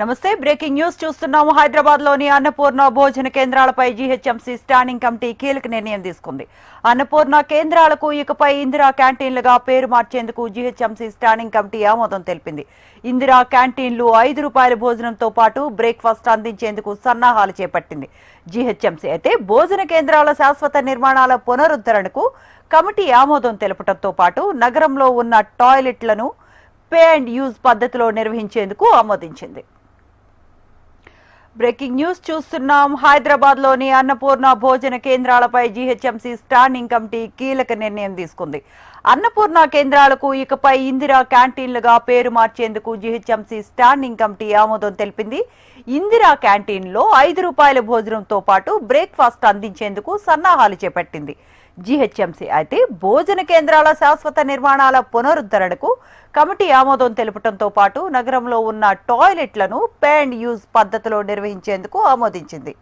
నమస్తే breaking news చూస్తున్నాము. హైదరాబాద్ లోని అన్నపూర్ణ భోజన కేంద్రాలపై జీహెచ్ఎంసీ స్టాండింగ్ కమిటీ కీలక నిర్ణయం తీసుకుంది. అన్నపూర్ణ కేంద్రాలకు ఇకపై ఇందిరా క్యాంటీన్లుగా పేరు మార్చేందుకు జీహెచ్ఎంసీ స్టాండింగ్ కమిటీ ఆమోదం తెలిపింది. ఇందిరా క్యాంటీన్లు ₹5 భోజనంతో పాటు బ్రేక్ఫాస్ట్ అందించేందుకు సన్నాహాలు చేపట్టింది జీహెచ్ఎంసీ. అయితే భోజన కేంద్రాల శాశ్వత నిర్మాణాల పునరుద్ధరణకు కమిటీ ఆమోదం తెలపడంతో పాటు నగరంలో ఉన్న టాయిలెట్లను పే అండ్ యూజ్ పద్ధతిలో నిర్వహించేందుకు ఆమోదించింది. బ్రేకింగ్ న్యూస్ చూస్తున్నాం. హైదరాబాద్ లోని అన్నపూర్ణ భోజన కేంద్రాలపై జీహెచ్ఎంసీ స్టాండింగ్ కమిటీ కీలక నిర్ణయం తీసుకుంది. అన్నపూర్ణ కేంద్రాలకు ఇకపై ఇందిరా క్యాంటీన్లుగా పేరు మార్చేందుకు జీహెచ్ఎంసీ స్టాండింగ్ కమిటీ ఆమోదం తెలిపింది. ఇందిరా క్యాంటీన్లో ₹5 భోజనంతో పాటు బ్రేక్ఫాస్ట్ అందించేందుకు సన్నాహాలు చేపట్టింది జీహెచ్ఎంసీ. అయితే భోజన కేంద్రాల శాశ్వత నిర్మాణాల పునరుద్ధరణకు కమిటీ ఆమోదం తెలపడంతో పాటు నగరంలో ఉన్న టాయిలెట్లను పే అండ్ యూజ్ పద్ధతిలో నిర్వహించేందుకు ఆమోదించింది.